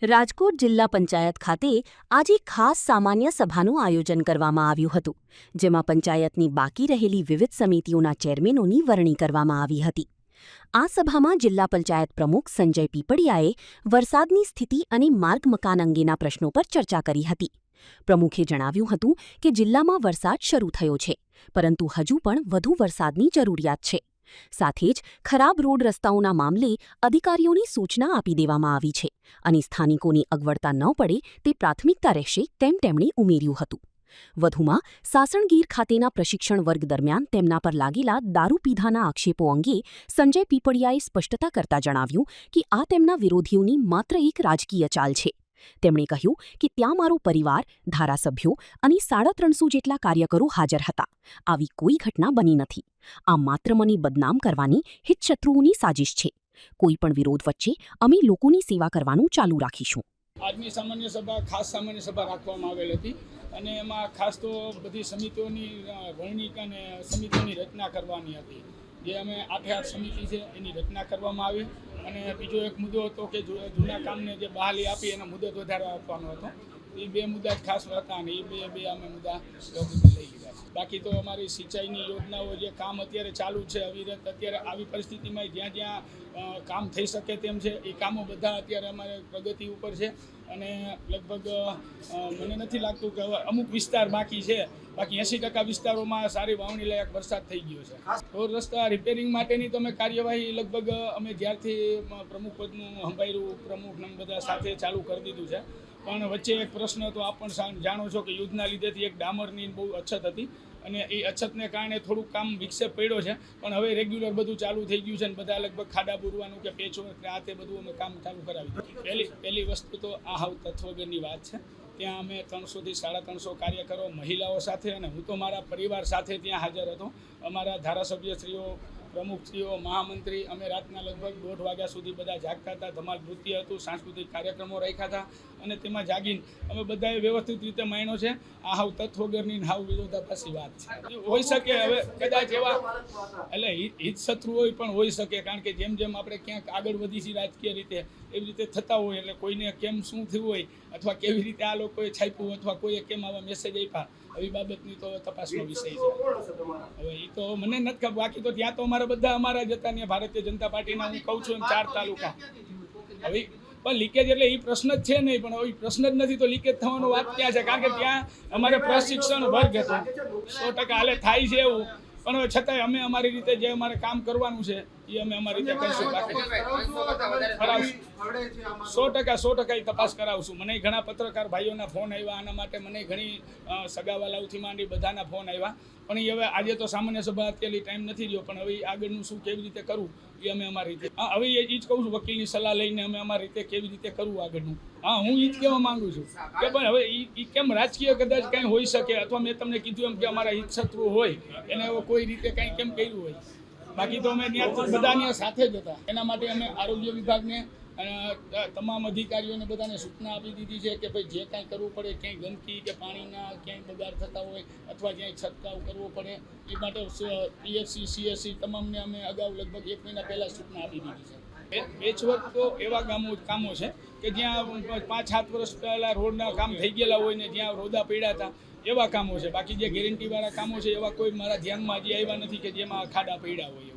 રાજકોટ જિલ્લા પંચાયત ખાતે આજે ખાસ સામાન્ય સભાનું આયોજન કરવામાં આવ્યું હતું, જેમાં પંચાયતની બાકી રહેલી વિવિધ સમિતિઓના ચેરમેનોની વરણી કરવામાં આવી હતી. આ સભામાં જિલ્લા પંચાયત પ્રમુખ સંજય પીપળિયાએ વરસાદની સ્થિતિ અને માર્ગ મકાન અંગેના પ્રશ્નો પર ચર્ચા કરી હતી. પ્રમુખે જણાવ્યું હતું કે જિલ્લામાં વરસાદ શરૂ થયો છે, પરંતુ હજુ પણ વધુ વરસાદની જરૂરિયાત છે. સાથે જ ખરાબ રોડ રસ્તાઓના મામલે અધિકારીઓની સૂચના આપી દેવામાં આવી છે અને સ્થાનિકોની અગવડતા ન પડે તે પ્રાથમિકતા રહેશે તેમ તેમણે ઉમેર્યું હતું. વધુમાં સાસણગીર ખાતેના પ્રશિક્ષણ વર્ગ દરમિયાન તેમના પર લાગેલા દારૂ પીધાના આક્ષેપો અંગે સંજય પીપળિયાએ સ્પષ્ટતા કરતા જણાવ્યું કે આ તેમના વિરોધીઓની માત્ર એક રાજકીય ચાલ છે. તેમણે કહ્યું કે ત્યાં મારો પરિવાર, ધારાસભ્યો અને 350 જેટલા કાર્યકરો હાજર હતા. આવી કોઈ ઘટના બની નથી. આ માત્ર મને બદનામ કરવાની હિતશત્રુઓની સાજિશ છે. કોઈ પણ વિરોધ વચ્ચે અમે લોકોની સેવા કરવાનું ચાલુ રાખીશું. આજની સામાન્ય સભા ખાસ સામાન્ય સભા રાખવામાં આવેલ હતી અને એમાં ખાસ તો બધી સમિતિઓની વરણી અને સમિતિઓની રચના કરવાની હતી. જે અમે 8 સમિતિ છે એની રચના કરવામાં આવી અને બીજો એક મુદ્દો હતો કે જૂના કામને જે બહાલી આપી એનો મુદત વધારે આપવાનો હતો. એ 2 મુદ્દા જ ખાસ હતા અને એ બે અમે મુદ્દા લઈ લીધા છે. બાકી તો અમારી સિંચાઈની યોજનાઓ જે કામ અત્યારે ચાલુ છે અવિરત, અત્યારે આવી પરિસ્થિતિમાં જ્યાં જ્યાં કામ થઈ શકે તેમ છે એ કામો બધા અત્યારે અમારે પ્રગતિ ઉપર છે અને લગભગ મને નથી લાગતું કે હવે અમુક વિસ્તાર બાકી છે. બાકી 80% વિસ્તારોમાં સારી વાવણી લાયક વરસાદ થઈ ગયો છે. રોડ રસ્તા રિપેરિંગ માટેની તો અમે કાર્યવાહી લગભગ અમે જ્યારથી પ્રમુખ પદનું સંભાળ્યું પ્રમુખને બધા સાથે ચાલુ કરી દીધું છે. પણ વચ્ચે એક પ્રશ્ન તો આપ પણ જાણો છો કે યુદ્ધના લીધેથી એક ડામરની બહુ અછત હતી અને એ અછતને કારણે થોડુંક કામ વિક્ષેપ પડ્યો છે. પણ હવે રેગ્યુલર બધું ચાલુ થઈ ગયું છે અને બધા લગભગ ખાડા પૂરવાનું કે પેચવર્ક આ તે બધું અમે કામ ચાલુ કરાવી દીધું. પહેલી વસ્તુ તો આ હાવ તત્વગરની વાત છે. ત્યાં અમે 300 થી 350 કાર્યકરો મહિલાઓ સાથે અને હું તો મારા પરિવાર સાથે ત્યાં હાજર હતો. અમારા ધારાસભ્યશ્રીઓ, પ્રમુખશ્રીઓ, મહામંત્રી અમે રાતના લગભગ 1:30 વાગ્યા સુધી બધા જાગતા હતા. ધમાલ નૃત્ય હતું, સાંસ્કૃતિક કાર્યક્રમો રાખ્યા હતા અને તેમાં જાગીને અમે બધાએ વ્યવસ્થિત રીતે માણ્યો છે. આ હાવ તત્વગરની હાવ વિરોધાભાસી વાત છે. હોઈ શકે હવે કદાચ એવા એટલે હિત શત્રુ હોય પણ હોઈ શકે, કારણ કે જેમ જેમ આપણે ક્યાંક આગળ વધી છીએ રાજકીય રીતે એવી રીતે થતા હોય એટલે કોઈને કેમ શું થયું હોય અથવા કેવી રીતે આ લોકોએ છાપ્યું અથવા કોઈએ કેમ આવા મેસેજ આપ્યા એવી બાબતની તો તપાસનો વિષય છે. હવે એ તો મને નથી ખબર. બાકી તો ત્યાં તો અમારા બધા અમારા જ હતા ને ભારતીય જનતા પાર્ટીના હું કહું છું એમ 4 તાલુકા. હવે પણ લીકેજ એટલે એ પ્રશ્ન જ છે નહીં, પણ એ પ્રશ્ન જ નથી તો લીકેજ થવાનો વાત ક્યાં છે? કારણ કે ત્યાં અમારે પ્રશિક્ષણ વર્ગ હતો 100% હાલે થાય છે એવું, પણ હવે છતાંય અમે અમારી રીતે જે અમારે કામ કરવાનું છે એ અમે અમારી રીતે કરીશું. 100% તપાસ કરાવશું. મને ઘણા પત્રકાર ભાઈઓના ફોન આવ્યા આના માટે, મને ઘણી સગાવાલાઓથી માંડી બધાના ફોન આવ્યા. પણ એ હવે આજે તો સામાન્ય સભા અત્યારે ટાઈમ નથી રહ્યો, પણ હવે આગળનું શું કેવી રીતે કરવું એ અમે અમારી રીતે હવે એ જ કહું છું. વકીલની સલાહ લઈને અમે અમારી રીતે કેવી રીતે કરવું આગળનું. હું એ જ કહેવા માંગુ છું કે ભાઈ હવે એ કેમ રાજકીય કદાચ કંઈ હોઈ શકે અથવા મેં તમને કીધું એમ કે અમારા હિત શત્રુ હોય એને હવે કોઈ રીતે કંઈ કેમ કર્યું હોય. બાકી તો અમે ત્યાં બધાની સાથે જ હતા. એના માટે અમે આરોગ્ય વિભાગને તમામ અધિકારીઓને બધાને સૂચના આપી દીધી છે કે ભાઈ જે કાંઈ કરવું પડે, ક્યાંય ગંદકી કે પાણીના ક્યાંય બગાડ થતા હોય અથવા ક્યાંય છંટકાવ કરવો પડે એ માટે પીએચસી, સીએસસી તમામને અમે અગાઉ લગભગ 1 મહિના પહેલાં સૂચના આપી દીધી છે. પેચવર્ક તો એવા કામો છે કે જ્યાં 5-7 વર્ષ પહેલાં રોડના કામ થઈ ગયેલા હોય ને જ્યાં રોદા પડ્યા હતા એવા કામો છે. બાકી જે ગેરંટીવાળા કામો છે એવા કોઈ મારા ધ્યાનમાં હજી આવ્યા નથી કે જેમાં ખાડા પડ્યા હોય.